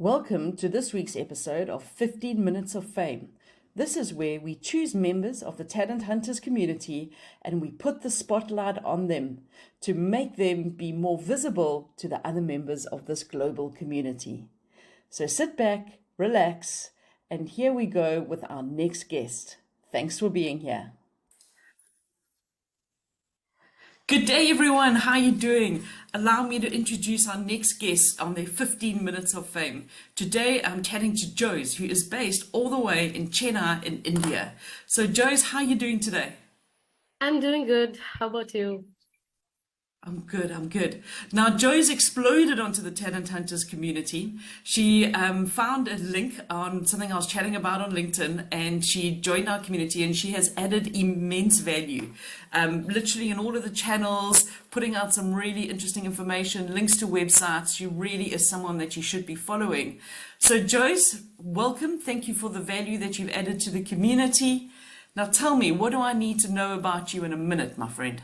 Welcome to this week's episode of 15 Minutes of Fame. This is where we choose members of the Talent Hunters community and we put the spotlight on them to make them be more visible to the other members of this global community. So sit back, relax, and here we go with our next guest. Thanks for being here. Good day, everyone. How are you doing? Allow me to introduce our next guest on their 15 Minutes of Fame. Today, I'm chatting to Jose, who is based all the way in Chennai in India. So, Jose, how are you doing today? I'm doing good. How about you? I'm good. Now, Joe's exploded onto the Talent Hunters community. She found a link on something I was chatting about on LinkedIn, and she joined our community, and she has added immense value. Literally in all of the channels, putting out some really interesting information, links to websites. She really is someone that you should be following. So, Joyce, welcome. Thank you for the value that you've added to the community. Now, tell me, what do I need to know about you in a minute, my friend?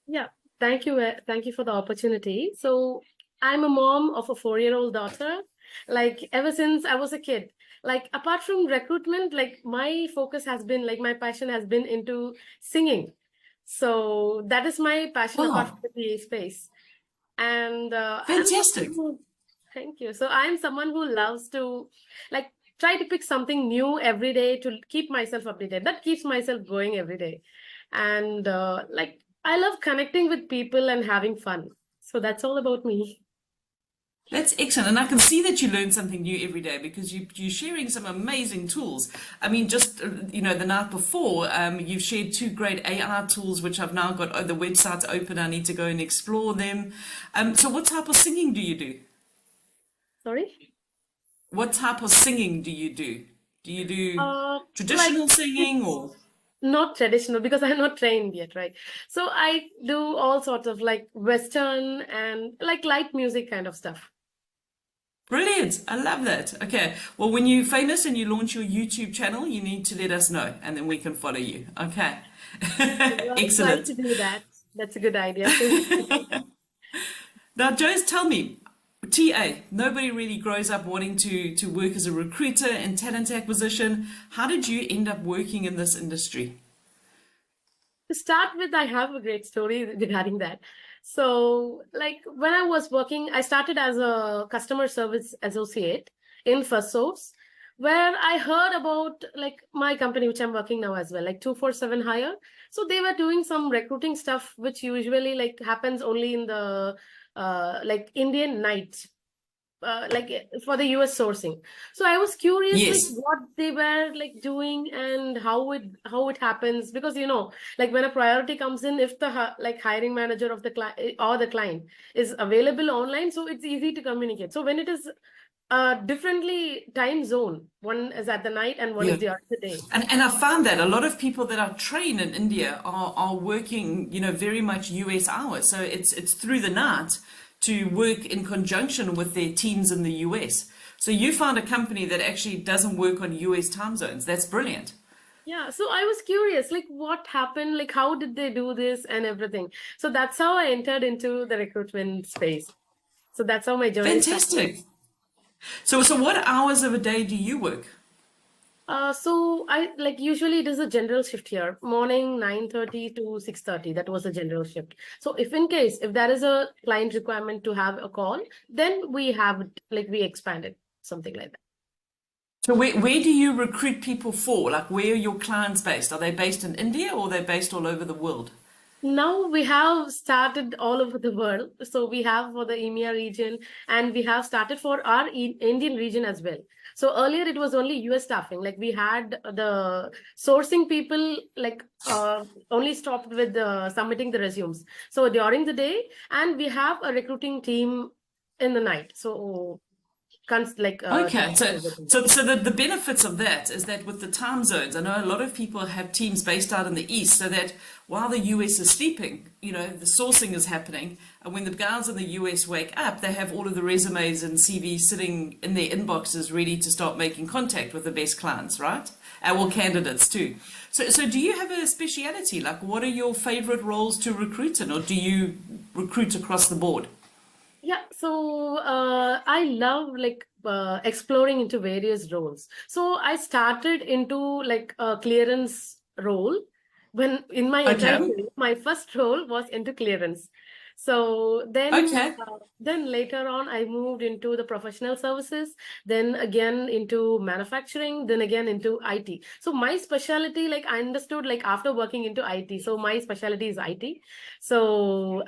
Yeah, thank you. Thank you for the opportunity. So I'm a mom of a 4-year-old daughter. Like ever since I was a kid, like apart from recruitment, like my focus has been like my passion has been into singing. So that is my passion apart from Oh, the PA space. And I'm fantastic. someone who, thank you. So I'm someone who loves to like try to pick something new every day to keep myself updated. That keeps myself going every day. And like I love connecting with people and having fun. So that's all about me. That's excellent. And I can see that you learn something new every day because you're sharing some amazing tools. I mean, just, the night before, you've shared two great AI tools, which I've now got the websites open. I need to go and explore them. So what type of singing do you do? Sorry. What type of singing do you do? Do you do Like traditional singing or? it's not traditional because I'm not trained yet, right? So I do all sorts of like Western and like light music kind of stuff. Brilliant. I love that. Okay. Well, when you're famous and you launch your YouTube channel, you need to let us know and then we can follow you. Okay. I'll try Excellent. to do that. That's a good idea too. Now, Joyce, tell me, TA, nobody really grows up wanting to work as a recruiter in talent acquisition. How did you end up working in this industry? To start with, I have a great story regarding that. So, like when I was working, I started as a customer service associate in FirstSource, where I heard about like my company, which I'm working now as well, like 247 Hire. So they were doing some recruiting stuff, which usually like happens only in the like Indian night for the US sourcing. So I was curious like Yes. what they were like doing and how it happens because like when a priority comes in, if the like hiring manager of the client or the client is available online, so it's easy to communicate. So when it is differently time zone, one is at the night and one is Yeah. during the day. And I found that a lot of people that are trained in India are working, very much US hours. So it's through the night to work in conjunction with their teams in the US. So you found a company that actually doesn't work on US time zones. That's brilliant. Yeah, so I was curious, like what happened, like how did they do this and everything. So that's how I entered into the recruitment space. So that's how my journey started. Fantastic. So what hours of a day do you work? So I like usually it is a general shift here, morning 9:30 to 6:30. That was a general shift. So if there is a client requirement to have a call, then we have like we expand it, something like that. So where do you recruit people for? Like where are your clients based? Are they based in India or are they based all over the world? Now we have started all over the world. So we have for the EMEA region and we have started for our Indian region as well. So earlier it was only US staffing. Like we had the sourcing people like only stopped with submitting the resumes. So during the day and we have a recruiting team in the night. So Okay, so everything. so so the benefits of that is that with the time zones, I know a lot of people have teams based out in the east, so that while the US is sleeping, the sourcing is happening, and when the guys in the US wake up, they have all of the resumes and CVs sitting in their inboxes, ready to start making contact with the best clients, right? Well, candidates too. So do you have a speciality? Like, what are your favorite roles to recruit in, or do you recruit across the board? Yeah, so I love like exploring into various roles. So I started into like a clearance role when in my entire Okay. career, my first role was into clearance. So Okay. then later on, I moved into the professional services, then again into manufacturing, then again into IT. So my specialty, like I understood, like after working into IT, so my specialty is IT. So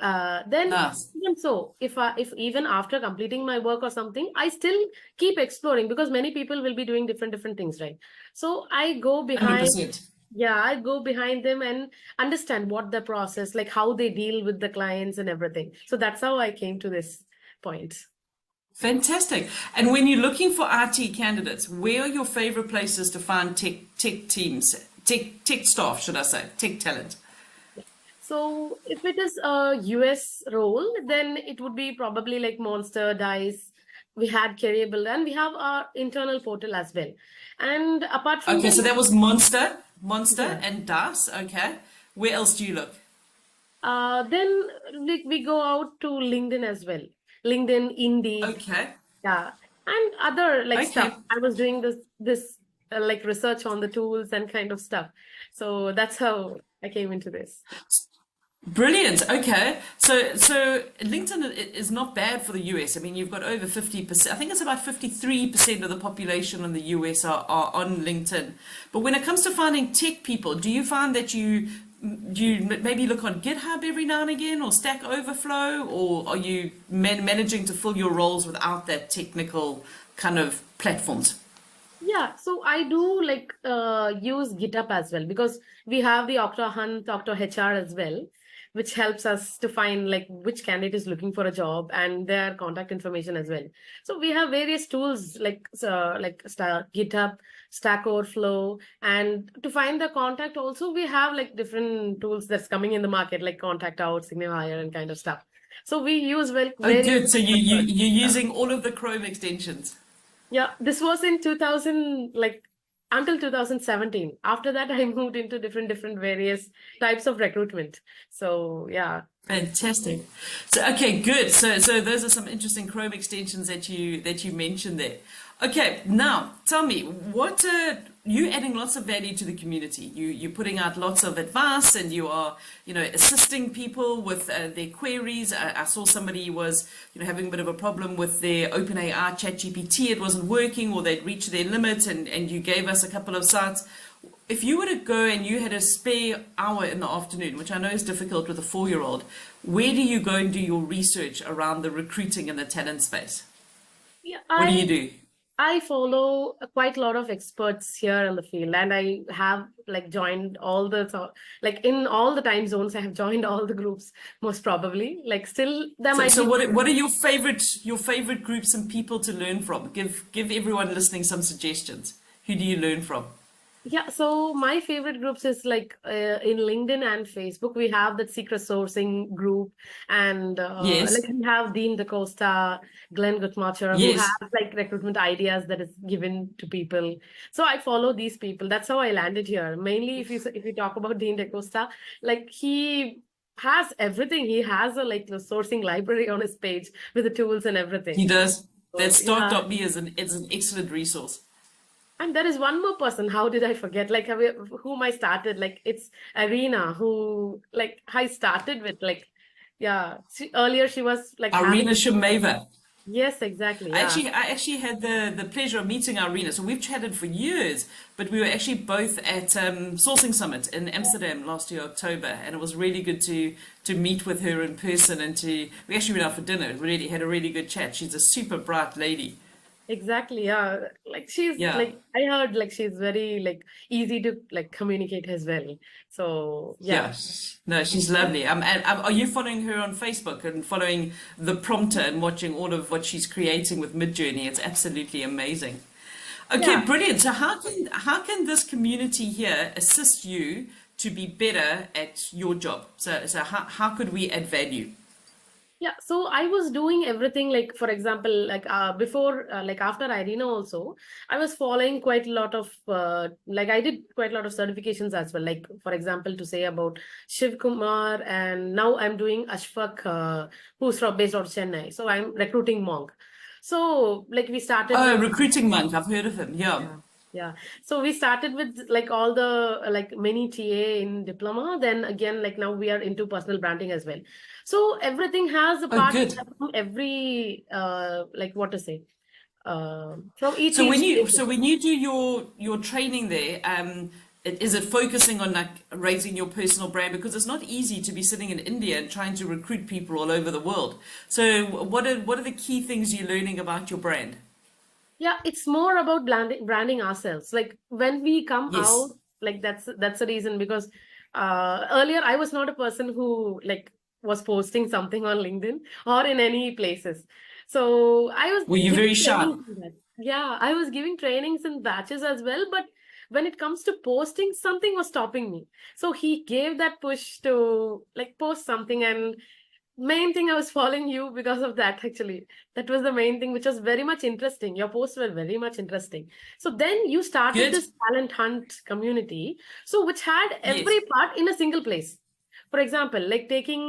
then Nice. even so, if even after completing my work or something, I still keep exploring because many people will be doing different things, right? So I go behind. 100%. Yeah, I go behind them and understand what the process, like how they deal with the clients and everything. So that's how I came to this point. Fantastic. And when you're looking for IT candidates, where are your favorite places to find tech teams, tech staff, should I say, tech talent? So if it is a US role, then it would be probably like Monster, Dice. We had Careerable, and we have our internal portal as well. And apart from Okay, so them, that was Monster yeah. and Das. Okay. Where else do you look? Then we go out to LinkedIn as well. LinkedIn, Indeed, Okay. yeah, and other like stuff. Okay. I was doing this like research on the tools and kind of stuff. So that's how I came into this. Brilliant. Okay. So LinkedIn is not bad for the US. I mean, you've got over 50%. I think it's about 53% of the population in the US are on LinkedIn. But when it comes to finding tech people, do you find that you maybe look on GitHub every now and again or Stack Overflow, or are you managing to fill your roles without that technical kind of platforms? Yeah, so I do like use GitHub as well because we have the Okta Hunt, Okta HR as well, which helps us to find like which candidate is looking for a job and their contact information as well. So we have various tools like GitHub, Stack Overflow, and to find the contact also we have like different tools that's coming in the market like Contact Out, Signify, and kind of stuff. So we use well Oh, various good. So methods. you're using all of the Chrome extensions. Yeah, this was in 2000, like until 2017. After that, I moved into different various types of recruitment. So yeah. Fantastic. So okay, good. So those are some interesting Chrome extensions that you mentioned there. Okay, now tell me what you adding lots of value to the community. You're putting out lots of advice, and you are assisting people with their queries. I saw somebody was having a bit of a problem with their OpenAI ChatGPT. It wasn't working, or they'd reached their limit, and you gave us a couple of sites. If you were to go and you had a spare hour in the afternoon, which I know is difficult with a 4-year-old, where do you go and do your research around the recruiting and the talent space? Yeah, What do you do? I follow quite a lot of experts here in the field, and I have like joined all like in all the time zones. I have joined all the groups most probably. Like still there So, might so be. what are your favorite groups and people to learn from? Give everyone listening some suggestions. Who do you learn from? Yeah, so my favorite groups is like in LinkedIn and Facebook, we have that secret sourcing group, and Yes, like we have Dean DaCosta, Glenn Gutmacher, who have yes. like recruitment ideas that is given to people. So I follow these people. That's how I landed here. Mainly, if you talk about Dean DaCosta, like he has everything. He has a like the sourcing library on his page with the tools and He everything. does. That So yeah. start.me is an excellent resource. And there is one more person. How did I forget? Like whom I started. Like it's Arena, who like I started with. Like yeah, earlier she was like having. Irina Shumeva. Yes, exactly. I Yeah, actually, I actually had the pleasure of meeting Irina. So we've chatted for years, but we were actually both at Sourcing Summit in Amsterdam last year, October, and it was really good to meet with her in person and we actually went out for dinner. Really had a really good chat. She's a super bright lady. exactly. Yeah, like she's Yeah. like I heard like she's very like easy to like communicate as well. So yeah. Yeah, no, she's lovely. And are you following her on Facebook and following the prompter and watching all of what she's creating with Midjourney? It's absolutely amazing. Okay, Yeah. brilliant. So how can this community here assist you to be better at your job? So how could we add value? Yeah, so I was doing everything like, for example, like before, like after Irina also, I was following quite a lot of, like I did quite a lot of certifications as well. Like, for example, to say about Shiv Kumar, and now I'm doing Ashfaq, who's from based out of Chennai. So I'm recruiting Monk. So like we started Oh, with Recruiting Monk. I've heard of him. Yeah. yeah. Yeah. So we started with like all the like mini TA in diploma. Then again, like now we are into personal branding as well. So everything has a Oh, part good. from every like what to say from each So when you do your training there, is it focusing on like raising your personal brand? Because it's not easy to be sitting in India and trying to recruit people all over the world. So what are the key things you're learning about your brand? Yeah, it's more about branding ourselves. Like when we come out, Yes. like that's the reason because earlier I was not a person who like was posting something on LinkedIn or in any places. So I was Were you giving very shy? trainings in that. Yeah, I was giving trainings in batches as well, but when it comes to posting, something was stopping me. So he gave that push to like post something, and main thing I was following you because of that actually. That was the main thing, which was very much interesting. Your posts were very much interesting. So then you started Good. this talent hunt community, so which had Yes. every part in a single place. For example, like taking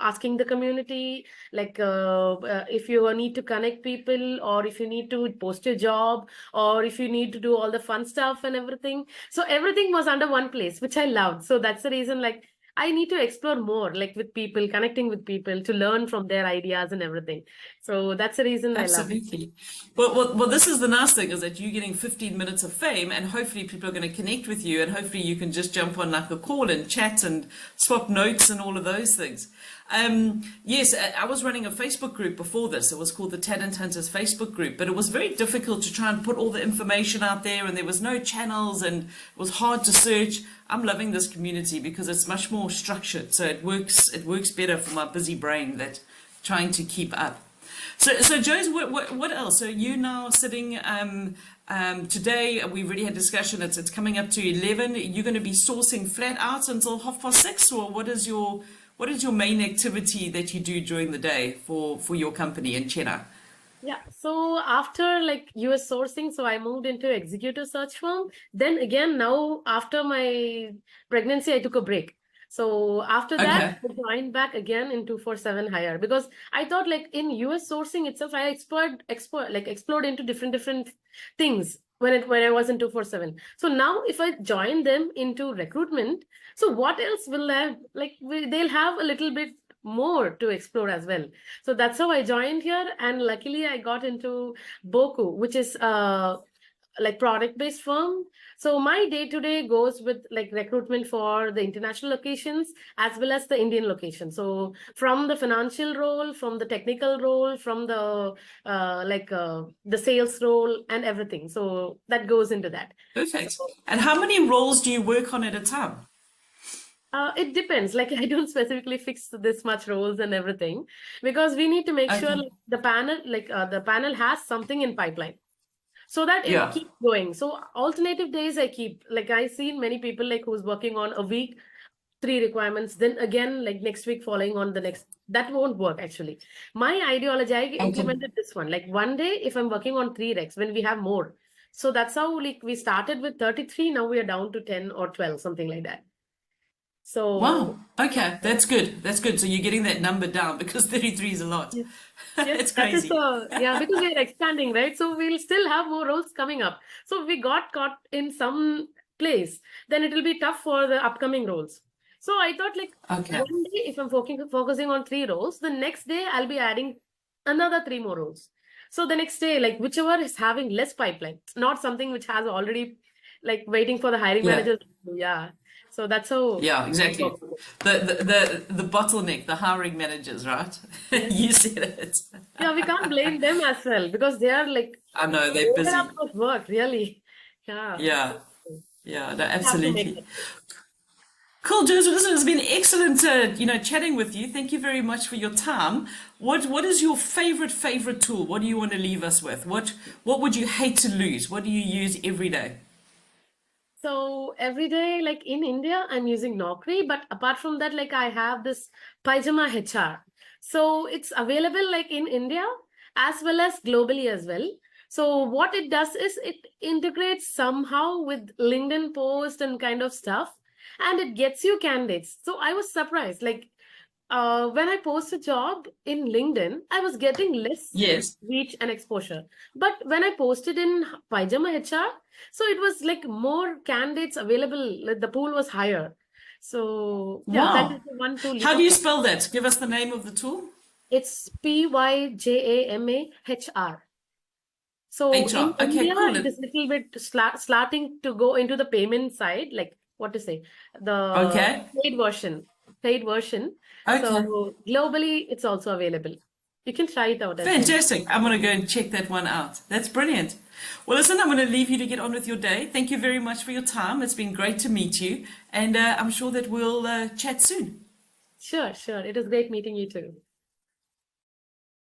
asking the community if you need to connect people, or if you need to post your job, or if you need to do all the fun stuff and everything. So everything was under one place, which I loved. So that's the reason like I need to explore more, like with people, connecting with people to learn from their ideas and everything. So that's the reason I love it. Absolutely. Well, this is the nice thing is that you're getting 15 minutes of fame, and hopefully people are going to connect with you, and hopefully you can just jump on like a call and chat and swap notes and all of those things. Yes, I was running a Facebook group before this. It was called the Talent Hunters Facebook group, but it was very difficult to try and put all the information out there, and there was no channels, and it was hard to search. I'm loving this community because it's much more structured, so it works better for my busy brain that trying to keep up. So Joe's, what else? So you now sitting today. We already had discussion. It's coming up to 11. You're going to be sourcing flat out until 6:30, or what is your main activity that you do during the day for your company in Chennai? Yeah. So after like US sourcing, so I moved into executive search firm. Then again, now after my pregnancy, I took a break. So after that, Okay. I joined back again in 247 hire because I thought like in US sourcing itself, I explored into different things when I was in 247. So now if I join them into recruitment, so what else will I like they'll have a little bit more to explore as well. So that's how I joined here, and luckily I got into Boku, which is like product based firm. So my day to day goes with like recruitment for the international locations as well as the Indian location. So from the financial role, from the technical role, from the sales role and everything. So that goes into that. Perfect. So And how many roles do you work on at a time? it depends. Like I don't specifically fix this much roles and everything because we need to make sure Okay. like, the panel has something in pipeline so that it Yeah. keeps going. So alternative days I keep like I seen many people like who's working on a week, three requirements, then again like next week following on the next. That won't work actually. My ideology, I Okay. implemented this one. Like one day if I'm working on three recs when we have more. So that's how like we started with 33. Now we are down to 10 or 12, something like that. So Wow. Okay. That's good. That's good. So you're getting that number down because 33 is a lot. yes, yes, It's that is crazy. the yeah, because we are expanding, right? So we'll still have more roles coming up. So if we got caught in some place, then it will be tough for the upcoming roles. So I thought like Okay. one day if I'm focusing on three roles, the next day I'll be adding another three more roles. So the next day, like whichever is having less pipeline, not something which has already like waiting for the hiring Yeah. manager. Yeah. So that's how Yeah, I work exactly. on it. The bottleneck, the hiring managers, right? Yes. You said it. Yeah, we can't blame them as well because they are like I know they're fed up busy. of work, really. Yeah. Yeah. Yeah, no, We have to make absolutely. it. Cool, Joseph. Listen, it's been excellent, chatting with you. Thank you very much for your time. What is your favorite tool? What do you want to leave us with? What would you hate to lose? What do you use every day? So every day, like in India, I'm using Naukri, but apart from that, like I have this Pajama HR. So it's available like in India as well as globally as well. So what it does is it integrates somehow with LinkedIn post and kind of stuff, and it gets you candidates. So I was surprised, like When I post a job in LinkedIn, I was getting less Yes. reach and exposure. But when I posted in Pajama HR, so it was like more candidates available, like the pool was higher. So yeah, that is Wow. the one to look How do you up. spell that? Give us the name of the tool. It's PYJAMAHR. So in HR. Okay, India, cool. it is little bit slanting to go into the payment side, like what to say, the Okay. paid version, paid version. Okay. So globally, it's also available. You can try it out as well. Fantastic. I'm going to go and check that one out. That's brilliant. Well, listen, I'm going to leave you to get on with your day. Thank you very much for your time. It's been great to meet you. And I'm sure that we'll chat soon. Sure, sure. It was great meeting you too.